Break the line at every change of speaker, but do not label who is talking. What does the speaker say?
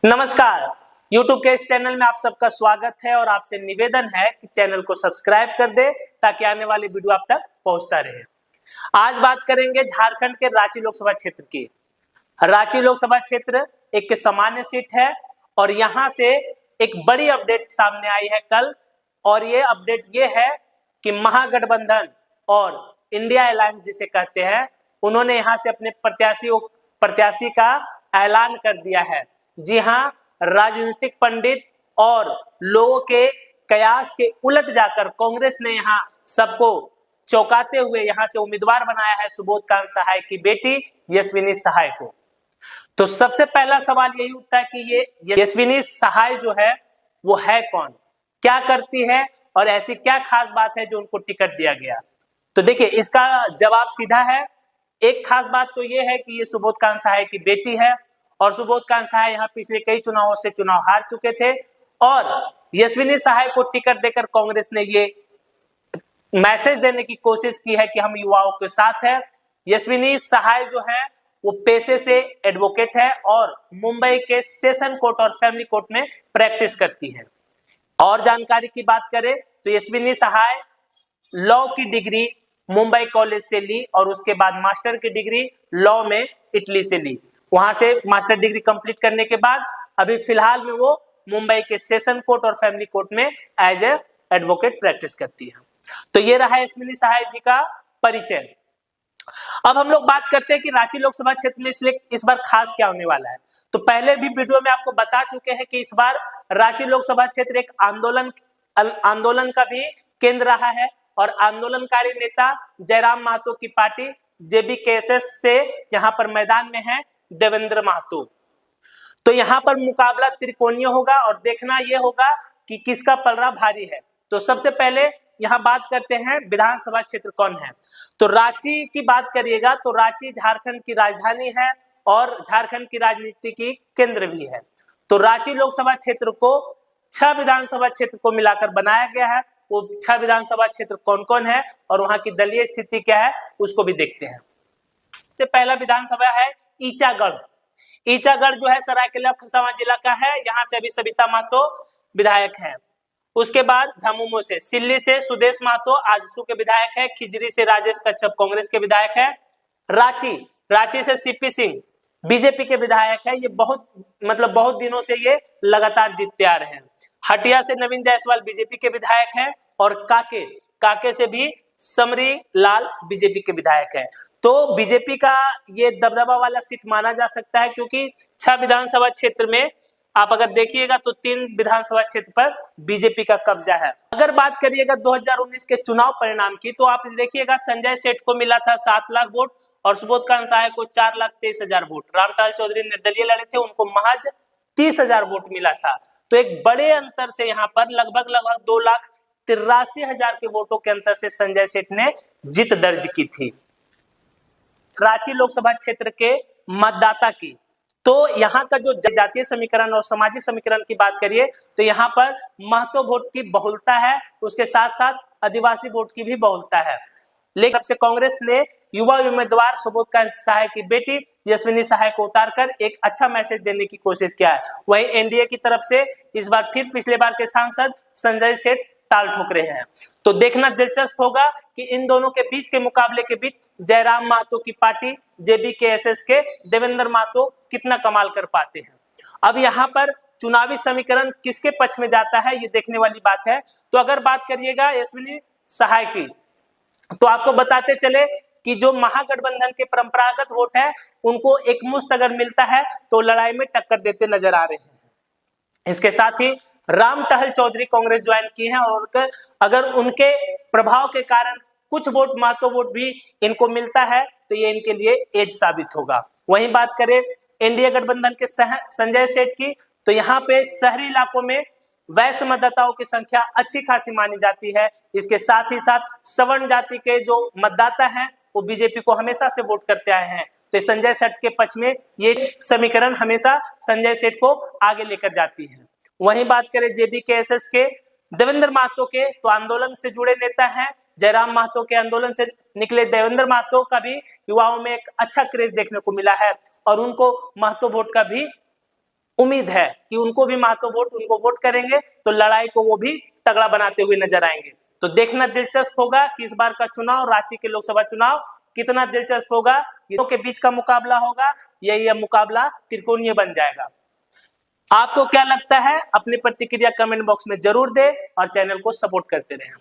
नमस्कार। YouTube के इस चैनल में आप सबका स्वागत है और आपसे निवेदन है कि चैनल को सब्सक्राइब कर दे ताकि आने वाली वीडियो आप तक पहुंचता रहे। आज बात करेंगे झारखंड के रांची लोकसभा क्षेत्र की। रांची लोकसभा क्षेत्र एक सामान्य सीट है और यहां से एक बड़ी अपडेट सामने आई है कल, और ये अपडेट ये है कि महागठबंधन और इंडिया अलायंस जिसे कहते हैं, उन्होंने यहां से अपने प्रत्याशी का ऐलान कर दिया है। जी हाँ, राजनीतिक पंडित और लोगों के कयास के उलट जाकर कांग्रेस ने यहाँ सबको चौंकाते हुए यहाँ से उम्मीदवार बनाया है सुबोध कांत सहाय की बेटी यशस्विनी सहाय को। तो सबसे पहला सवाल यही उठता है कि ये यशस्विनी सहाय जो है वो है कौन, क्या करती है और ऐसी क्या खास बात है जो उनको टिकट दिया गया। तो देखिए, इसका जवाब सीधा है। एक खास बात तो ये है कि ये सुबोध कांत सहाय की बेटी है और सुबोध कांत सहाय यहाँ पिछले कई चुनावों से चुनाव हार चुके थे और यशस्विनी सहाय को टिकट देकर कांग्रेस ने ये मैसेज देने की कोशिश की है कि हम युवाओं के साथ है। यशस्विनी सहाय जो है वो पेशे से एडवोकेट है और मुंबई के सेशन कोर्ट और फैमिली कोर्ट में प्रैक्टिस करती है। और जानकारी की बात करें तो यशस्विनी सहाय लॉ की डिग्री मुंबई कॉलेज से ली और उसके बाद मास्टर की डिग्री लॉ में इटली से ली। वहां से मास्टर डिग्री कंप्लीट करने के बाद अभी फिलहाल में वो मुंबई के सेशन कोर्ट और फैमिली कोर्ट में एज ए एडवोकेट प्रैक्टिस करती है। तो ये रहा यशस्विनी सहाय जी का परिचय। अब हम लोग बात करते हैं कि रांची लोकसभा क्षेत्र में इसलिए इस बार खास क्या होने वाला है। तो पहले भी वीडियो में आपको बता चुके हैं कि इस बार रांची लोकसभा क्षेत्र एक आंदोलन का भी केंद्र रहा है और आंदोलनकारी नेता जयराम महतो की पार्टी जेबीकेएसएस से यहाँ पर मैदान में है देवेंद्र महतो। तो यहाँ पर मुकाबला त्रिकोणीय होगा और देखना यह होगा कि किसका पलड़ा भारी है। तो सबसे पहले यहाँ बात करते हैं विधानसभा क्षेत्र कौन है। तो रांची की बात करिएगा तो रांची झारखंड की राजधानी है और झारखंड की राजनीति की केंद्र भी है। तो रांची लोकसभा क्षेत्र को 6 विधानसभा क्षेत्र को मिलाकर बनाया गया है। वो 6 विधानसभा क्षेत्र कौन कौन है और वहां की दलीय स्थिति क्या है उसको भी देखते हैं। सबसे पहला विधानसभा है ईचागढ़। ईचागढ़ जो है सरायकेला खरसावां जिला का है। यहाँ से अभी सविता महतो विधायक हैं। उसके बाद झामुमो से, सिल्ली से सुदेश महतो आजसू के विधायक है। खिजरी से राजेश कच्छप कांग्रेस के विधायक है। रांची से सीपी सिंह बीजेपी के विधायक है। ये बहुत दिनों से ये लगातार जीतते आ रहे हैं। हटिया से नवीन जायसवाल बीजेपी के विधायक हैं और काके से भी समरी लाल बीजेपी के विधायक है। तो बीजेपी का ये दबदबा वाला सीट माना जा सकता है क्योंकि 6 विधानसभा क्षेत्र में आप अगर देखिएगा तो 3 विधानसभा क्षेत्र पर बीजेपी का कब्जा है। अगर बात करिएगा 2019 के चुनाव परिणाम की तो आप देखिएगा संजय सेठ को मिला था 7 लाख वोट और सुबोध कांत सहाय को 4,23,000 वोट। रामटाल चौधरी निर्दलीय लड़े थे, उनको महज 30,000 वोट मिला था। तो एक बड़े अंतर से यहाँ पर लगभग 2,83,000 के वोटों के अंतर से संजय सेठ ने जीत दर्ज की थी। रांची लोकसभा क्षेत्र के मतदाता की तो यहाँ का जो जातीय समीकरण और सामाजिक समीकरण की बात करिए तो यहाँ पर महतो वोट की बहुलता है, उसके साथ साथ आदिवासी वोट की भी बहुलता है। लेकिन से कांग्रेस ने युवा उम्मीदवार सुबोध कांत सहाय की बेटी यशस्विनी सहाय को उतारकर एक अच्छा मैसेज देने की कोशिश किया है। वहीं एनडीए की तरफ से इस बार फिर पिछले बार के सांसद संजय सेठ ताल ठोक रहे हैं। तो देखना दिलचस्प होगा कि इन दोनों के बीच के मुकाबले के बीच जयराम महतो की पार्टी जेबीकेएसएस के देवेंद्र महतो कितना कमाल कर पाते हैं। अब यहाँ पर चुनावी समीकरण किसके पक्ष में जाता है ये देखने वाली बात है। तो अगर बात करिएगा यशस्विनी सहाय की तो आपको बताते चले कि जो महागठबंधन के परंपरागत वोट है उनको एक मुश्त अगर मिलता है तो लड़ाई में टक्कर देते नजर आ रहे हैं। इसके साथ ही राम टहल चौधरी कांग्रेस ज्वाइन की है और अगर उनके प्रभाव के कारण कुछ वोट महतो वोट भी इनको मिलता है तो ये इनके लिए एज साबित होगा। वहीं बात करें एनडीए गठबंधन के संजय सेठ की तो यहाँ पे शहरी इलाकों में वैश्य मतदाताओं की संख्या अच्छी खासी मानी जाती है। इसके साथ ही साथ सवर्ण जाति के जो मतदाता हैं वो बीजेपी को हमेशा से वोट करते आए हैं। तो संजय सेठ के पक्ष में ये समीकरण हमेशा संजय सेठ को आगे लेकर जाती है। वहीं बात करें जेबीकेएसएस के देवेंद्र महतो के तो आंदोलन से जुड़े नेता हैं। जयराम महतो के आंदोलन से निकले देवेंद्र महतो का भी युवाओं में एक अच्छा क्रेज देखने को मिला है और उनको महतो वोट का भी उम्मीद है कि उनको भी महतो वोट, उनको वोट करेंगे तो लड़ाई को वो भी तगड़ा बनाते हुए नजर आएंगे। तो देखना दिलचस्प होगा कि इस बार का चुनाव, रांची के लोकसभा चुनाव कितना दिलचस्प होगा। के बीच का मुकाबला होगा, यह मुकाबला त्रिकोणीय बन जाएगा। आपको क्या लगता है? अपनी प्रतिक्रिया कमेंट बॉक्स में जरूर दें और चैनल को सपोर्ट करते रहें।